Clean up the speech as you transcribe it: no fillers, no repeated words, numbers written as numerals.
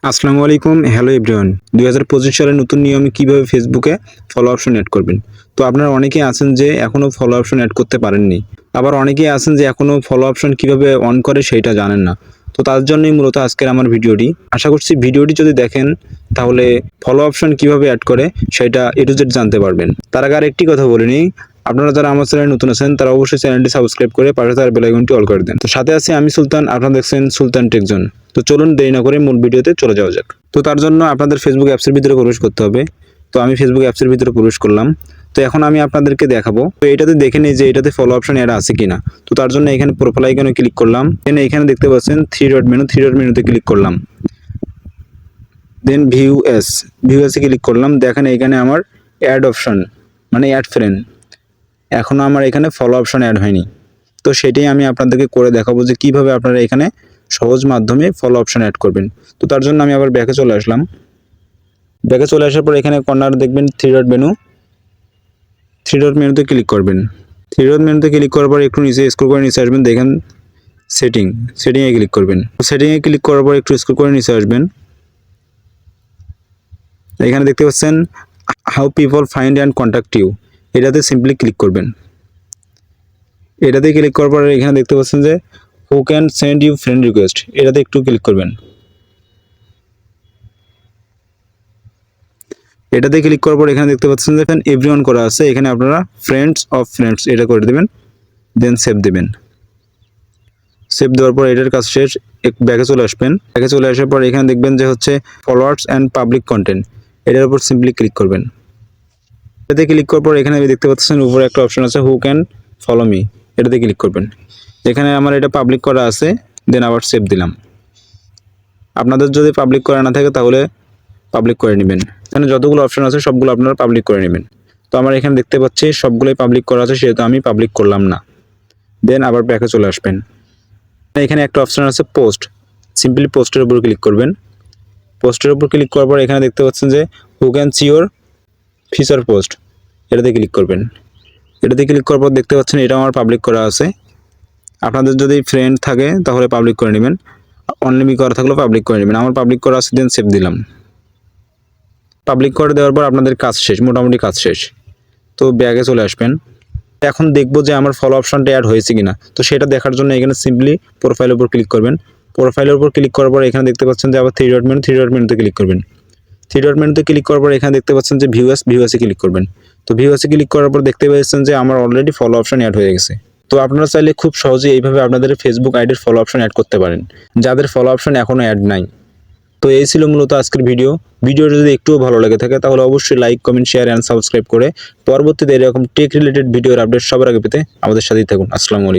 আসসালামু আলাইকুম, hello everyone. 2025 সালের নতুন নিয়মে কিভাবে ফেসবুকে ফলো অপশন অ্যাড করবেন। তো আপনারা অনেকেই আছেন যে এখনও ফলো অপশন অ্যাড করতে পারেননি। আবার অনেকেই আছেন যে এখনও ফলো অপশন কিভাবে অন করে সেইটা জানেন না। তো তার জন্যই মূলত আজকের আমার ভিডিওটি। আশা করছি ভিডিওটি যদি দেখেন তাহলে ফলো অপশন কিভাবে অ্যাড করে সেটা A to Z জানতে পারবেন। তার আগে আরেকটি কথা বলে নিই, আপনারা যারা আমার চ্যানেলে নতুন আছেন তারা অবশ্যই চ্যানেলটি সাবস্ক্রাইব করে পাশে থাকা বেল আইকনটি অল করে দেন। তো সাথে আছি আমি সুলতান, আপনারা দেখছেন সুলতান টেক জোন। তো চলুন দেরি না করে মূল ভিডিওতে চলে যাওয়া যাক। তো তার জন্য আপনাদের ফেসবুক অ্যাপসের ভিতরে প্রবেশ করতে হবে। তো আমি ফেসবুক অ্যাপসের ভিতরে প্রবেশ করলাম। তো এখন আমি আপনাদেরকে দেখাবো, তো এটাতে দেখে নিই যে এটাতে ফলো অপশন অ্যাড আছে কিনা। তো তার জন্য এখানে প্রোফাইল আইকনে ক্লিক করলাম, দেন এখানে দেখতে পাচ্ছেন থ্রি ডট মেনুতে ক্লিক করলাম, দেন ভিউ এসে ক্লিক করলাম। দেখেন এখানে আমার অ্যাড অপশন মানে অ্যাড ফ্রেন্ড, এখনও আমার এখানে ফলো অপশন অ্যাড হয়নি। তো সেটাই আমি আপনাদেরকে করে দেখাবো যে কিভাবে আপনারা এখানে সহজ মাধ্যমে ফলো অপশন অ্যাড করবেন। তো তার জন্য আমি আবার ব্যাকে চলে আসলাম। ব্যাকে চলে আসার পর এখানে কর্নার দেখবেন থ্রি ডট মেনুতে ক্লিক করবেন। থ্রি ডট মেনুতে ক্লিক করার পর একটু নিচে স্ক্রল করে নিচে আসবেন, দেখেন সেটিংয়ে ক্লিক করবেন। সেটিংয়ে ক্লিক করার পর একটু স্ক্রল করে নিচে আসবেন, এখানে দেখতে পাচ্ছেন how people find and contact you, এটাতে সিম্পলি ক্লিক করবেন। এটাতে ক্লিক করার পর এখানে দেখতে পাচ্ছেন যে who can send you friend request, এটাতে একটু ক্লিক করবেন। এটাতে ক্লিক করার পর এখানে দেখতে পাচ্ছেন যে এভরিওয়ান করা আছে, এখানে আপনারা ফ্রেন্ডস এটা করে দেবেন, দেন সেভ দেবেন। সেভ দেওয়ার পর এটার কাজ শেষ। ব্যাকে চলে আসবেন। ব্যাকে চলে আসার পর এখানে দেখবেন যে হচ্ছে ফলোয়ার্স অ্যান্ড পাবলিক কন্টেন্ট, এটার উপর সিম্পলি ক্লিক করবেন। এটাতে ক্লিক করার পর এখানে দেখতে পাচ্ছেন উপরে একটা অপশন আছে হু ক্যান ফলো মি, এটাতে ক্লিক করবেন। এখানে আমার এটা পাবলিক করা আছে, দেন আবার সেভ দিলাম। আপনাদের যদি পাবলিক করা না থাকে তাহলে পাবলিক করে নেবেন। এখানে যতগুলো অপশন আছে সবগুলো আপনারা পাবলিক করে নেবেন। তো আমার এখানে দেখতে পাচ্ছি সবগুলোই পাবলিক করা আছে, সেহেতু আমি পাবলিক করলাম না। দেন আবার ব্যাকে চলে আসবেন। এখানে একটা অপশন আছে পোস্ট, সিম্পলি পোস্টের উপর ক্লিক করবেন। পোস্টের উপর ক্লিক করার পর এখানে দেখতে পাচ্ছেন যে who can see your feature post, এটাতে ক্লিক করবেন। এটাতে ক্লিক করার পর দেখতে পাচ্ছেন এটা আমার পাবলিক করা আছে। আপনাদের যদি ফ্রেন্ড থাকে তাহলে পাবলিক করে নেবেন, অনলিমি করা থাকলেও পাবলিক করে নেবেন। আমার পাবলিক করা আছে, দেন সেভ দিলাম। পাবলিক করে দেওয়ার পর আপনাদের কাজ শেষ, মোটামুটি কাজ শেষ। তো ব্যাগে চলে আসবেন। এখন দেখবো যে আমার ফলো অপশনটা অ্যাড হয়েছে কিনা। তো সেটা দেখার জন্য এখানে সিম্পলি প্রোফাইলের উপর ক্লিক করবেন। প্রোফাইলের উপর ক্লিক করার পর এখানে দেখতে পাচ্ছেন যে আবার থ্রি ডট মেনুতে ক্লিক করবেন। থ্রি ডট মেনুতে ক্লিক করার পর এখানে দেখতে পাচ্ছেন যে ভিউ এসে ক্লিক করবেন। তো ভিউ এসে ক্লিক করার পর দেখতে পাচ্ছেন যে আমার অলরেডি ফলো অপশন অ্যাড হয়ে গেছে। তো আপনারা চাইলে খুব সহজেই এইভাবে আপনাদের ফেসবুক আইডির ফলো অপশন অ্যাড করতে পারেন, যাদের ফলো অপশন এখনও অ্যাড নাই। তো এই ছিল মূলত আজকের ভিডিওটা যদি একটুও ভালো লাগে থাকে তাহলে অবশ্যই like, comment, share and subscribe করে পরবর্তীতে এরকম টেক রিলেটেড ভিডিওর আপডেট সবার আগে পেতে আমাদের সাথেই থাকুন। আসসালামু আলাইকুম।